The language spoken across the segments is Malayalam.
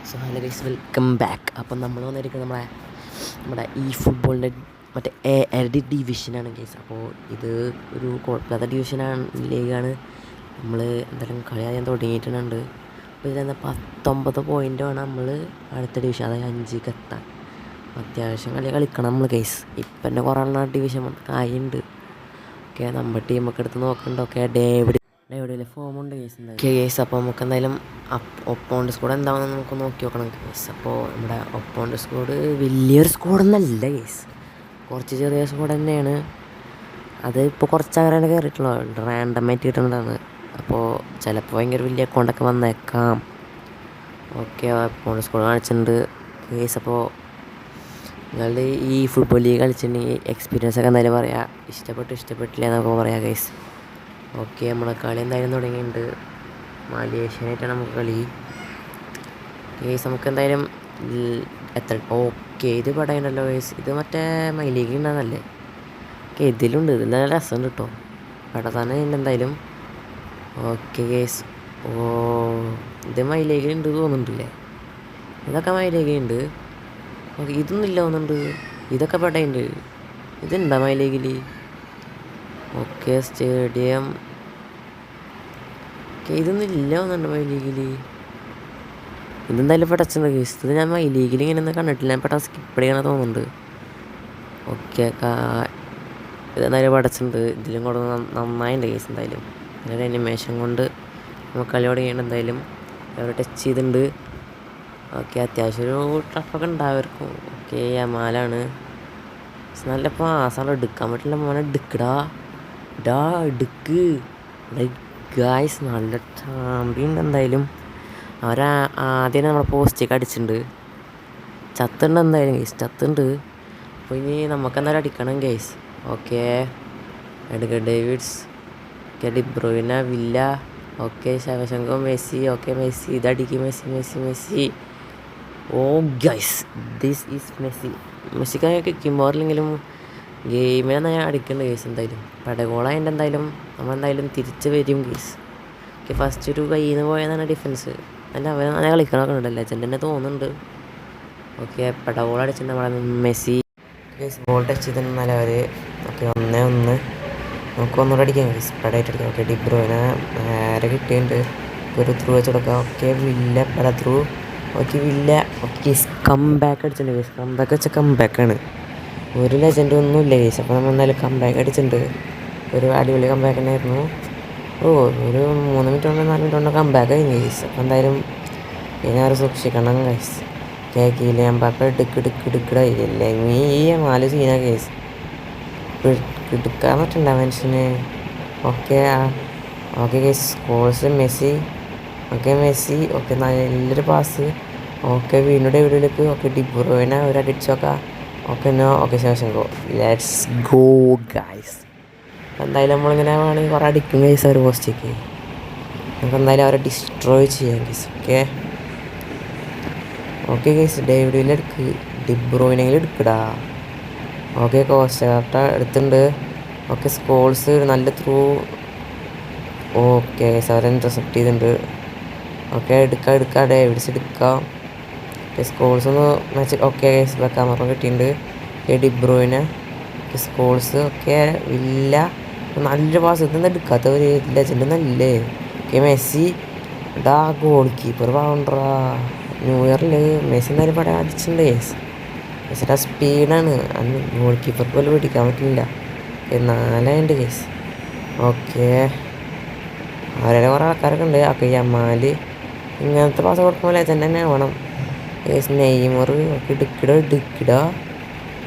So hello guys, welcome back. അപ്പം നമ്മൾ വന്നിരിക്കുന്നത് നമ്മുടെ ഈ ഫുട്ബോളിൻ്റെ മറ്റേ എഡിറ്റ് ഡിവിഷനാണ് ഗൈസ്. അപ്പോൾ ഇത് ഒരു കുഴപ്പമില്ലാത്ത ഡിവിഷനാണ്, ലീഗാണ്. നമ്മൾ എന്തായാലും കളി ആദ്യം തുടങ്ങിയിട്ടുണ്ട്. അപ്പോൾ ഇതിൽ 19 പോയിൻ്റാണ് നമ്മൾ അടുത്ത ഡിവിഷൻ, അതായത് 5ക്ക് എത്താൻ. അത്യാവശ്യം കളിക്കണം നമ്മൾ ഗൈസ്. ഇപ്പം തന്നെ കുറേ ഡിവിഷൻ ആയിട്ടുണ്ട്. ഓക്കെ, നമ്മുടെ ടീമൊക്കെ എടുത്ത് നോക്കുന്നുണ്ട്. ഓക്കെ, ഡേവിഡ് ഫോമുണ്ട് കേസ്. ഓക്കെ കേസ്, അപ്പോൾ നമുക്ക് എന്തായാലും ഒപ്പോണ്ട് സ്കോഡ് എന്താണെന്ന് നമുക്ക് നോക്കി നോക്കണം കേസ്. അപ്പോൾ നമ്മുടെ ഒപ്പോണ്ട് സ്കോഡ് വലിയൊരു സ്കോഡൊന്നല്ല കേസ്, കുറച്ച് ചെറിയ സ്കോഡ് തന്നെയാണ്. അത് ഇപ്പോൾ കുറച്ച് അങ്ങനെ കയറിയിട്ടുള്ളൂ, റാൻഡമായിട്ട് കിട്ടുന്നതാണ്. അപ്പോൾ ചിലപ്പോൾ ഭയങ്കര വലിയ അക്കൗണ്ടൊക്കെ വന്നേക്കാം. ഓക്കെ, ഒപ്പോണ്ട് സ്കോഡ് കാണിച്ചിട്ടുണ്ട് കേസ്. അപ്പോൾ നിങ്ങൾ ഈ ഫുട്ബോൾ ലീഗ് കളിച്ചിട്ടുണ്ടെങ്കിൽ എക്സ്പീരിയൻസ് ഒക്കെ എന്തായാലും പറയാം. ഇഷ്ടപ്പെട്ടില്ല എന്നൊക്കെ പറയാം കേസ്. ഓക്കെ, നമ്മളെ കളി എന്തായാലും തുടങ്ങിയിട്ടുണ്ട്. മലേഷ്യനായിട്ടാണ് നമുക്ക് കളി കേസ്. നമുക്ക് എന്തായാലും ഓക്കെ, ഇത് പടയുണ്ടല്ലോ കേസ്. ഇത് മറ്റേ മൈലീഗ് ഉണ്ടാകുന്നല്ലേ. ഓക്കെ, ഇതിലുണ്ട്, ഇതിൽ നല്ല രസമുണ്ട് കേട്ടോ. പട തന്നെ ഉണ്ട് എന്തായാലും. ഓക്കെ കേസ്, ഇത് മൈലീഗിലുണ്ട് തോന്നുന്നുണ്ടല്ലേ. ഇതൊക്കെ മൈലീഗുണ്ട്. ഓക്കെ, ഇതൊന്നും ഇല്ല തോന്നുന്നുണ്ട്. ഇതൊക്കെ പടയുണ്ട്. ഇതുണ്ടോ മൈലീഗിൽ? Okay, stadium. ഓക്കെ, ഇതൊന്നും ഇല്ല തോന്നുന്നുണ്ട് മൈ ലീഗിൽ. ഇതെന്തായാലും പെടച്ചുണ്ട് കേസ്. ഇത് ഞാൻ മൈ ലീഗിൽ ഇങ്ങനെ കണ്ടിട്ടില്ല, ഞാൻ പെട്ടെന്ന് സ്കിപ്പ് ചെയ്യണം തോന്നുന്നുണ്ട്. ഓക്കെ, ഇതെന്തായാലും പടച്ചുണ്ട്. ഇതിലും കൂടെ നന്നായിട്ടുണ്ട് കേസ്. എന്തായാലും നല്ലൊരു അനിമേഷൻ കൊണ്ട് നമുക്ക് കളി തുടങ്ങിയിട്ട് എന്തായാലും അവർ ടച്ച് ചെയ്തിട്ടുണ്ട്. ഓക്കെ, അത്യാവശ്യം ഒരു ടഫൊക്കെ ഉണ്ടാവർക്കും. ഓക്കെ, യമാലാണ്. നല്ല പാസ്സാണ്, എടുക്കാൻ പറ്റില്ല. മോനെ എടുക്കടാ എടുക്ക് ഗായ്സ്. നല്ല ചാമ്പ്യുണ്ട് എന്തായാലും. ആദ്യം നമ്മളെ പോസ്റ്റേക്ക് അടിച്ചിട്ടുണ്ട്. ചത്തുണ്ട് എന്തായാലും ഗൈസ്, ചത്തുണ്ട്. അപ്പോൾ ഇനി നമുക്കെന്തായാലും അടിക്കണം guys. Okay, Edgar Davids. Okay, De Bruyne, Villa. Okay, Shevchenko, Messi. Okay, Messi ഇതടിക്കും. Messi. Oh guys, this is മെസ്സിക്ക് കിക്കുമ്പോൾ ഇല്ലെങ്കിലും ഗെയിമിനെ ഞാൻ അടിക്കേണ്ട കേസ്. എന്തായാലും പടഗോളായതിൻ്റെ എന്തായാലും നമ്മളെന്തായാലും തിരിച്ച് വരും കേസ്. ഓക്കെ, ഫസ്റ്റ് ഒരു കയ്യിൽ നിന്ന് പോയതാണ് ഡിഫൻസ്. അല്ല, അവൻ നല്ല കളിക്കണമൊക്കെ ഉണ്ട്, ലെജൻഡ് തന്നെ തോന്നുന്നുണ്ട്. ഓക്കെ, പടഗോൾ അടിച്ചിട്ട് നമ്മളെ മെസ്സി കേസ് ബോൾ ടച്ച് ചെയ്തിട്ടുണ്ടെന്നാൽ അവർ. ഓക്കെ, 1-1 നമുക്ക് ഒന്നുകൂടെ അടിക്കാം കേസ്, പടയായിട്ട് അടിക്കാം. ഓക്കെ, ഡിബ്രോയിനെ നേരെ കിട്ടിയിട്ടുണ്ട്. ഒരു ത്രൂ വെച്ച് കൊടുക്കാം. ഓക്കെ, വില്ല പട through. Okay, villa. Okay, comeback അടിച്ചിട്ടുണ്ട് കേസ്. കംബാക്ക് വെച്ച കംബാക്കാണ്, ഒരു ലെജൻഡ് ഒന്നുമില്ല കേസ്. അപ്പോൾ നമ്മൾ എന്തായാലും കംബാക്ക് അടിച്ചിട്ടുണ്ട്. ഒരു അടിപൊളി കംബാക്ക് തന്നെയായിരുന്നു. ഒരു 3 മിനിറ്റ് കൊണ്ട് 4 മിനിറ്റ് കൊണ്ട് കംബാക്ക് കഴിഞ്ഞു കേസ്. അപ്പോൾ എന്തായാലും പിന്നെ അവർ സൂക്ഷിക്കണം കേസ്. കേക്കില്ല എംബാപ്പ എടുക്കടായില്ലേ ഈ 4 സീന കേസ്. എടുക്കാൻ പറ്റണ്ട മനുഷ്യന്. Okay case, course Messi. Okay, നല്ലൊരു പാസ്. ഓക്കെ, വീണ്ടും ഡേവിഡിലേക്ക്. ഓക്കെ, ഡിബ്രോയിനെ ഒരു അടിച്ചോക്കാം. ഓക്കെ ശേഷം ലെറ്റ്സ് ഗോ ഗൈസ്. എന്തായാലും നമ്മളിങ്ങനെ വേണമെങ്കിൽ കുറേ അടിക്കും ഗൈസ് ഒരു പോസ്റ്റേക്ക്. നമുക്ക് എന്തായാലും അവരെ ഡിസ്ട്രോയ് ചെയ്യാം ഗൈസ്. ഓക്കെ ഗൈസ്, ഡേവിഡിൽ എടുക്ക്, ഡിബ്രോയിനെങ്കിലും എടുക്കടാ. ഓക്കെ, കോസ്റ്റ എടുത്തിട്ടുണ്ട്. ഓക്കെ, സ്കോൾസ് നല്ല ത്രൂ. ഓക്കെ ഗൈസ്, അവരെ ഇന്റർസെപ്റ്റ് ചെയ്തിട്ടുണ്ട്. ഓക്കെ, എടുക്കാം ഡേവിഡ്സ് എടുക്കാം. സ്കോൾസ് ഒന്ന് മാച്ച്. ഓക്കെ ഗൈസ്, ക്യാമറ കിട്ടിയിട്ടുണ്ട്. Okay, De Bruyne. Okay, Scholes. Okay, Villa. നല്ലൊരു പാസ്. ഇതൊന്നും എടുക്കാത്ത ഒരു ലെജൻഡ് നല്ലേ. Okay, Messi. ഗോൾ കീപ്പർ പാവണ്ടാ. ന്യൂ ഇയറിൽ മെസ്സി എന്തായാലും പടം അടിച്ചിട്ടുണ്ട് ഗൈസ്. മെസ്സിയുടെ സ്പീഡാണ്, ഗോൾ കീപ്പർക്ക് പോലും പിടിക്കാൻ പറ്റില്ല. 4 ഗൈസ്. ഓക്കെ, അവരുടെ കുറേ ആൾക്കാരൊക്കെ ഉണ്ട്. ഓക്കെ, യമാല് ഇങ്ങനത്തെ പാസ് കൊടുക്കുമ്പോൾ ലെജൻഡ് തന്നെ വേണം ഗൈസ്. നെയ്മർ. ഓക്കെ, എടുക്കടാ.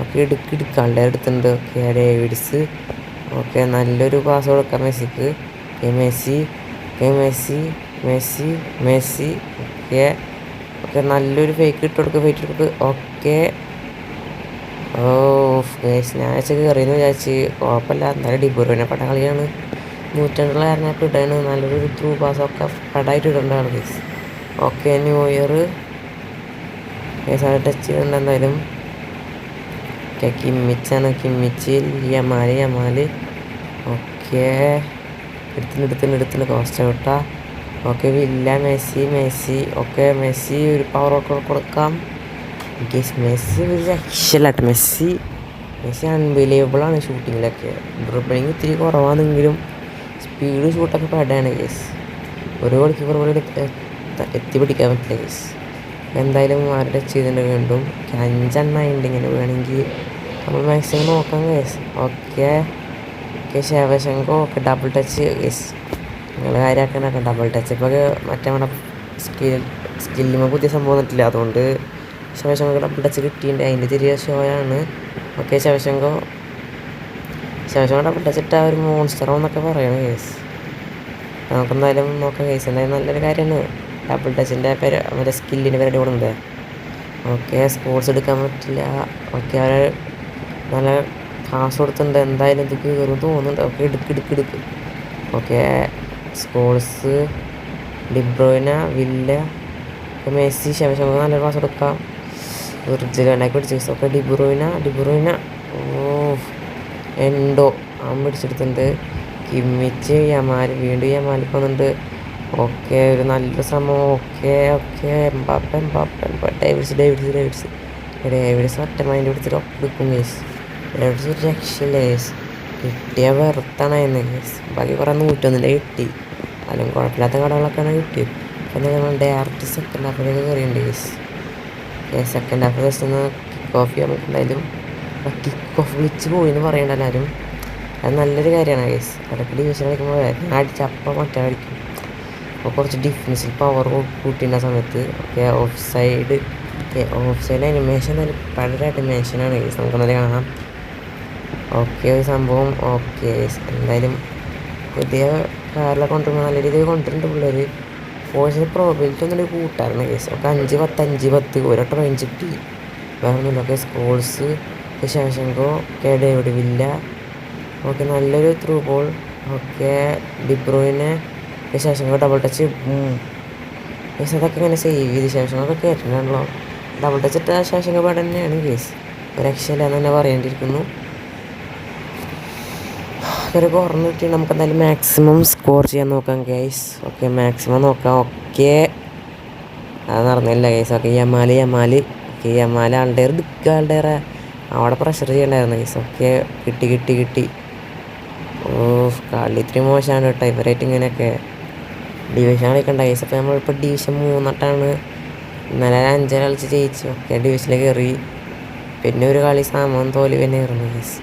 ഓക്കെ, എടുക്കാണ്ട് എടുത്തിട്ടുണ്ട്. Okay, David's. ഓക്കെ, നല്ലൊരു പാസ് കൊടുക്കാം മെസ്സിക്ക്. മെസ്സി. ഓക്കെ, നല്ലൊരു ഫേക്ക് ഇട്ട് കൊടുക്കുക. ഓക്കെ, ഗൈസ്, ഞാൻ കയറിയെന്ന് വിചാരിച്ച്. കുഴപ്പമില്ല, എന്തായാലും ഡിബ്രോയിനെ പട കളിയാണ്. 100 കാരനായിട്ട് ഇടാണ്. നല്ലൊരു ത്രൂ പാസ്സൊക്കെ പടായിട്ട് ഇടേണ്ടതാണ് guys. Okay, new year guys അത് ടച്ച് ചെയ്തിട്ടുണ്ട് എന്തായാലും. Okay, Kimmich. യമാല്. ഓക്കെ, എടുത്തിന് കോസ്റ്റ വിട്ട. Okay Villa Messi okay Messi ഒരു പവർ ഔട്ട് കൊടുക്കാം. മെസ്സി ഒരു രക്ഷയില്ലാട്ടോ. മെസ്സി അൺബിലീവബിളാണ് ഷൂട്ടിങ്ങിലൊക്കെ. ഡ്രിബിളിങ് ഇത്തിരി കുറവാണെങ്കിലും സ്പീഡ് ഷൂട്ടൊക്കെ പെടാണ് കേസ്. ഒരു ഗോൾ കീപ്പർ പോലെ എത്തിപ്പിടിക്കാൻ പറ്റില്ല കേസ്. എന്തായാലും ആരുടെ ചെയ്തിട്ടുണ്ട് വീണ്ടും 5 എണ്ണമായിട്ടുണ്ട്. ഇങ്ങനെ വേണമെങ്കിൽ നമ്മൾ മാക്സിമം നോക്കാം guys. Okay Shevchenko okay double touch guys. നിങ്ങൾ കാര്യമാക്കാനൊക്കെ ഡബിൾ ടച്ച് ഇപ്പോൾ മറ്റേ നമ്മുടെ സ്കില്ലുമ്പോൾ പുതിയ സംഭവം വന്നിട്ടില്ല. അതുകൊണ്ട് ശേവശങ്കോ ഡബിൾ ടച്ച് കിട്ടിയിട്ടുണ്ട്. അതിൻ്റെ ചെറിയ ഷോയാണ്. ഓക്കെ ശേവശങ്കോ ഡബിൾ ടച്ച് ഇട്ടാൽ ഒരു മോൺസ്റ്ററോ എന്നൊക്കെ പറയണം കേസ്. നമുക്കെന്തായാലും നോക്കാം കേസ്. എന്തായാലും നല്ലൊരു കാര്യമാണ് ഡബിൾ ടച്ചിൻ്റെ മറ്റേ സ്കില്ലിൻ്റെ പരിപാടി കൂടുന്നത്. ഓക്കെ സ്കോർസ് എടുക്കാൻ പറ്റില്ല. ഓക്കെ അവർ നല്ല കാശ് കൊടുത്തിട്ടുണ്ട്. എന്തായാലും ഇത് കയറും തോന്നുന്നുണ്ട്. ഓക്കെ എടുക്ക്. ഓക്കെ സ്കോൾസ് ഡിബ്രോയിന വില്ല മെസ്സി ശേഷം നല്ലൊരു പാസ് കൊടുക്കാം. ഉണ്ടാക്കി പിടിച്ചു. ഓക്കെ ഡിബ്രോയിന എൻഡോ പിടിച്ചെടുത്തിട്ടുണ്ട്. കിമ്മിച്ച് വീണ്ടും യമാലിക്ക് വന്നിട്ടുണ്ട്. ഓക്കെ ഒരു നല്ലൊരു ശ്രമം. ഓക്കെ എംബാപ്പെ ഡേവിഡ്സ് ഒറ്റ മൈൻഡ് പിടിച്ചിട്ട് ഒക്കെ എടുക്കും കേസ്. ഡേവിഡ്സ് ഒരു രക്ഷയില്ല കേസ്. കിട്ടിയ വെറുത്താണായിരുന്നു കേസ്. ബാക്കി കുറേ 101 കിട്ടി. അതിലും കുഴപ്പമില്ലാത്ത കടകളൊക്കെയാണ് കിട്ടിയത്. പിന്നെ നമ്മൾ ഡയറക്റ്റ് സെക്കൻഡ് ഹാഫിലേക്ക് കയറിയുണ്ട് കേസ്. സെക്കൻഡ് ഹാഫ് ജസ്റ്റ് ഒന്ന് കിക്ക് ഓഫ് ചെയ്യാൻ പറ്റുന്നുണ്ടായാലും കിക്ക് ഓഫ് വിളിച്ച് പോയിന്ന് പറയണ്ട എല്ലാവരും. അത് നല്ലൊരു കാര്യമാണ് കേസ്. ഇടയ്ക്ക് ഡിവിഷൻ കളിക്കുമ്പോൾ അടിച്ചപ്പം മറ്റേ കളിക്കും. അപ്പോൾ കുറച്ച് ഡിഫൻസിൽ പവർ കൂട്ടിൻ്റെ സമയത്ത് ഓക്കെ ഓഫ് സൈഡ് അനിമേഷൻ നല്ല പഴയ അനിമേഷനാണ് കേസ്. നമുക്ക് നല്ല കാണാം. ഓക്കെ ഒരു സംഭവം. ഓക്കെ എന്തായാലും പുതിയ കാറിലൊക്കെ കൊണ്ടുവരുമ്പോൾ നല്ല രീതിയിൽ കൊണ്ടുവരുന്നുണ്ട് പിള്ളേർ. ഫോഴ്സിന് പ്രോബിലിറ്റി ഒന്നും കൂട്ടാറുണ്ട് കേസ്. ഒക്കെ 5-10 ഒരൊട്ട റേഞ്ച് കിട്ടി. വേറെ ഒന്നുമില്ല. Okay Scholes Shevchenko okay David Villa okay നല്ലൊരു ത്രൂ ബോൾ. ഓക്കെ ഡിബ്രോയിനെ ശേഷം ഡബിൾ ടച്ച് കേസ്. അതൊക്കെ ഇങ്ങനെ സേവ് ചെയ്ത് ശേഷം അതൊക്കെ കയറ്റുന്നുണ്ടല്ലോ. ഡബിൾ ടച്ച് ഇട്ട ശേഷം പാട് തന്നെയാണ് കേസ്. ഒരു രക്ഷയില്ല എന്ന് തന്നെ പറയേണ്ടിയിരിക്കുന്നു. ഒരു കോർണർ കിട്ടി. നമുക്ക് എന്തായാലും മാക്സിമം സ്കോർ ചെയ്യാൻ നോക്കാം ഗൈസ്. ഓക്കെ മാക്സിമം നോക്കാം. ഓക്കെ അത് നടന്നില്ല ഗൈസ്. ഓക്കെ യമാല് ഓക്കെ യമാല് ആളുടെ അവിടെ പ്രഷർ ചെയ്യണ്ടായിരുന്നു ഗൈസ്. ഓക്കെ കിട്ടി. കളി ഇത്തിരി മോശമാണ് കേട്ടോ. ഇവരായിട്ട് ഇങ്ങനെയൊക്കെ ഡിവിഷൻ കളിക്കണ്ട ഗൈസ്. അപ്പോൾ നമ്മളിപ്പോൾ ഡിവിഷൻ 3 ഇന്നലെ 5 കളിച്ച് ജയിച്ചു. ഓക്കെ ഡിവിഷനിൽ കയറി. പിന്നെ ഒരു കളി സാമാൻ തോൽവി തന്നെ കയറുന്നു ഗൈസ്.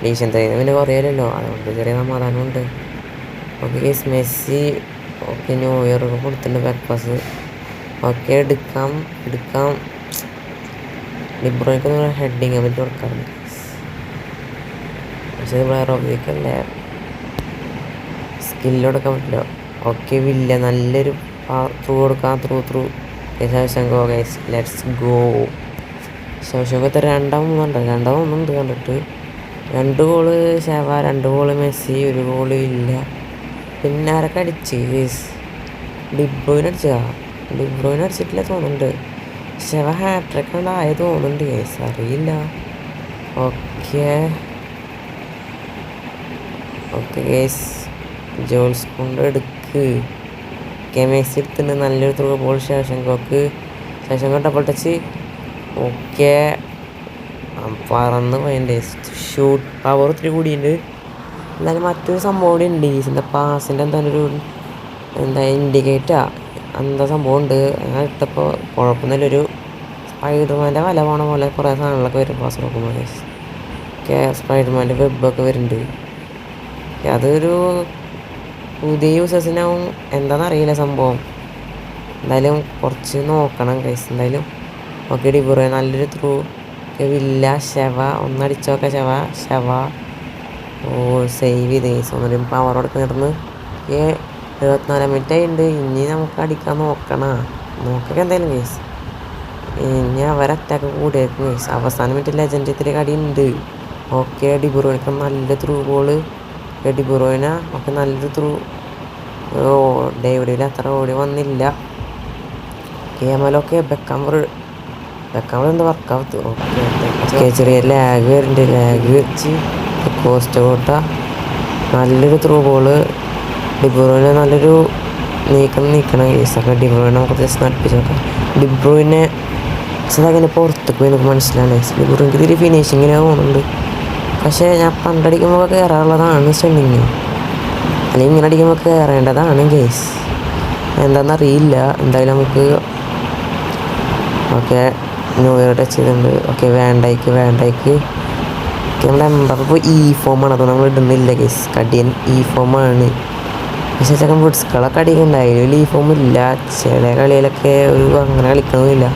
ഡിവിഷൻ തരുന്ന പിന്നെ കുറയല്ലോ. അതുകൊണ്ട് ചെറിയ സമാധാനമുണ്ട്. Okay guys Messi okay new year കൊടുത്തിട്ടുണ്ട് ബാക്ക് പാസ്. ഓക്കെ എടുക്കാം ഡിബ്രോയ്ക്കൊന്നും ഹെഡിങ് പറ്റി കൊടുക്കാറുണ്ട് പക്ഷേ പ്ലെയർ ഓഫ് വീക്കല്ലേ സ്കില്ല് കൊടുക്കാൻ പറ്റില്ല. ഓക്കെ വില്ല നല്ലൊരു ത്രൂ കൊടുക്കാം. Through Shevchenko guys let's go. ശേഷങ്കത്തെ 2-3 കണ്ടിട്ട് 2 goal Sheva 2 goal Messi 1 goal ഇല്ല. പിന്നെ ആരൊക്കെ അടിച്ച് ഗൈസ് ഡിബ്രോയിന് അടിച്ചിട്ടില്ല തോന്നുന്നുണ്ട്. ഷെവ ഹാട്രിക് ആയത് തോന്നുന്നുണ്ട് ഗൈസ്. അറിയില്ല. ഓക്കെ ഗൈസ് ജോൾസ് കൊണ്ട് എടുക്ക്. മെസ്സി എടുത്തിട്ടുണ്ട് നല്ലൊരു through ball. Shevchenko double touch. Okay പറന്ന് പോയിട്ടുണ്ട്. ഷൂട്ട് പവർ ഒത്തിരി കൂടിയുണ്ട്. എന്നാലും മറ്റൊരു സംഭവം കൂടി ഉണ്ട് ഈസിൻ്റെ പാസിൻ്റെ എന്താ ഇൻഡിക്കേറ്റാ എന്താ സംഭവം ഉണ്ട്. അങ്ങനെ ഇട്ടപ്പോൾ കുഴപ്പമൊന്നുമില്ല. ഒരു സ്പൈഡർമാൻ്റെ വല പോണ പോലെ കുറേ സാധനങ്ങളൊക്കെ വരും പാസ് കൊടുക്കുമ്പോൾ. ഓക്കെ സ്പൈഡർമാൻ്റെ വെബൊക്കെ വരുന്നുണ്ട്. അതൊരു പുതിയ യൂസേഴ്സിനാവും എന്താണെന്നറിയില്ല സംഭവം. എന്തായാലും കുറച്ച് നോക്കണം ഗൈസ്. എന്തായാലും ഓക്കെ ഡിബ്രോയിന നല്ലൊരു ത്രൂ. വില്ല ഷെവ ഒന്നടിച്ചോക്കെ ഷെവ സേവ് ചെയ്ത് ഗൈസ്. ഒന്നും പവർ കൊടുക്കുന്നിടന്ന് 74 മിനിറ്റ് ആയിട്ടുണ്ട്. ഇനി നമുക്ക് അടിക്കാൻ നോക്കൊക്കെ എന്തായാലും ഗൈസ്. ഇനി അവരെ അറ്റാക്ക് കൂടിയായിരിക്കും ഗൈസ്. അവസാന മിനിറ്റ് ലെജൻഡ് ഇത്തിരി കടിയുണ്ട്. ഓക്കെ ഡിബ്രോയിനക്ക് നല്ല ത്രൂ ബോള്. ഡിബ്രോയിന ഒക്കെ നല്ലൊരു ത്രൂ. ഡേവിഡിൽ അത്ര ഓടി വന്നില്ല. കേമലൊക്കെ ബെക്കാമ്പർ എന്താ വർക്കാവത്ത്. ഓക്കെ ചെറിയ ലാഗ് വരുന്നുണ്ട്. ലാഗ് വെച്ച് കോസ്റ്റ് കോട്ട നല്ലൊരു ത്രൂ ബോള്. ഡിബ്രോയിന നല്ലൊരു നീക്കണം കേസൊക്കെ ഡിബ്രൂയിനെ നമുക്ക് ജസ്റ്റ് നടിപ്പിച്ച് നോക്കാം. ഡിബ്രൂയിനെ അതങ്ങനെ പുറത്തേക്ക് പോയി നമുക്ക് മനസ്സിലാണ്. ഡിബ്രൂയിക്ക് ഇതിൽ ഫിനിഷിങ്ങിന് പോകുന്നുണ്ട്. പക്ഷേ ഞാൻ പണ്ടടിക്കുമ്പോൾ കയറാനുള്ളതാണ് സ്റ്റണ്ടിങ്, അല്ലെങ്കിൽ ഇങ്ങനെ അടിക്കുമ്പോൾ കയറേണ്ടതാണ് കേസ്. എന്താണെന്നറിയില്ല. എന്തായാലും നമുക്ക് ഓക്കെ ന്യൂ ഇയർ ടച്ച് ചെയ്തിട്ടുണ്ട്. ഓക്കെ വേണ്ടായിക്ക് നമ്മുടെ എംബാപ്പ ഇപ്പോൾ ഫോമാണ്, അത് നമ്മൾ ഇടുന്നില്ല കേസ്. കടിയൻ ഫോമാണ്. പക്ഷേ ചെക്കൻ ഫുഡ്സ്കളൊക്കെ അടിക്കുന്നുണ്ടായാലും ഫോമില്ല. ചില കളിയിലൊക്കെ അങ്ങനെ കളിക്കണമില്ല.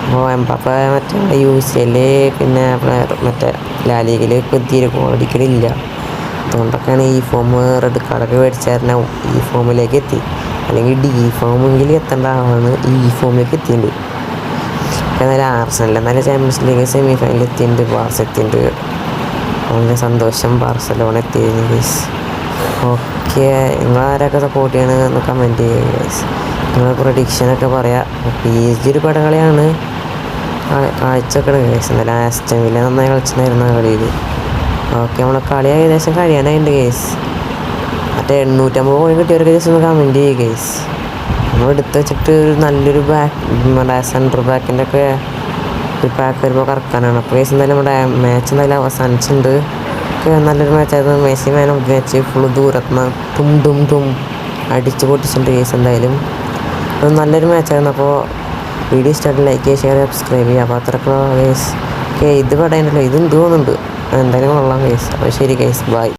അപ്പോൾ എംബാപ്പ മറ്റേ UCL പിന്നെ മറ്റേ ലാലീഗിൽ തീരെ അടിക്കലില്ല. അതുകൊണ്ടൊക്കെയാണ് ഫോം റെഡ് കാർഡൊക്കെ മേടിച്ചായിരുന്നു ഫോമിലേക്ക് എത്തി. അല്ലെങ്കിൽ ഫോമെങ്കിൽ എത്തേണ്ട ആളാണ് ഫോമിലേക്ക് എത്തിയിട്ടുണ്ട്. എന്നാലും ആർസണൽ എന്നാലും ചാമ്പ്യൻസ് ലീഗ് സെമി ഫൈനലിൽ എത്തിയിട്ടുണ്ട്. ബാർസ എത്തിയിട്ടുണ്ട്. വളരെ സന്തോഷം. ബാർസലോണ എത്തിയിരുന്നു ഗൈസ്. ഓക്കെ, നിങ്ങളാരൊക്കെ സപ്പോർട്ട് ചെയ്യണമെന്ന് കമൻറ്റ് ചെയ്യുക ഗൈസ്. നിങ്ങൾ പ്രഡിക്ഷനൊക്കെ പറയാം. PSG ഒരു പടകളിയാണ് കാഴ്ചവെക്കണം ഗൈസ്. എന്നാലും ആസ്റ്റൺ വില്ല നന്നായി കളിച്ചിട്ടുണ്ടായിരുന്നു ആ കളിയിൽ. ഓക്കെ, നമ്മളെ കളി ഏകദേശം കഴിയാനായിട്ടുണ്ട് ഗൈസ്. മറ്റേ 850 കോടി കിട്ടിയവർക്ക് ജസ്റ്റ് ഒന്ന് കമൻറ്റ് ചെയ്യുക ഗൈസ്. നമ്മൾ എടുത്ത് വെച്ചിട്ട് ഒരു നല്ലൊരു നമ്മുടെ സെൻറ്റർ ബാക്കിൻ്റെ ഒക്കെ ഒരു പാക്ക് വരുമ്പോൾ കറക്കാനാണ്. അപ്പോൾ ഗൈസ് എന്തായാലും നമ്മുടെ മാച്ച് എന്തായാലും അവസാനിച്ചിട്ടുണ്ട്. നല്ലൊരു മാച്ചായിരുന്നു. Messi man of the match. Full ദൂരത്തുനിന്ന് ടും അടിച്ച് പൊട്ടിച്ചിട്ടുണ്ട് ഗൈസ്. എന്തായാലും നല്ലൊരു മാച്ചായിരുന്നു. അപ്പോൾ വീഡിയോ ഇഷ്ടമായിട്ട് ലൈക്ക് ചെയ്യുക, ഷെയർ, സബ്സ്ക്രൈബ് ചെയ്യുക. അപ്പോൾ അത്രയ്ക്കുള്ള ഗൈസ്. ഓക്കെ, ഇത് പറയാനല്ലോ, ഇത് എന്ത് തോന്നുന്നുണ്ട്. എന്തായാലും കൊള്ളാം ഗൈസ്. അപ്പോൾ ശരി ഗൈസ്, ബൈ.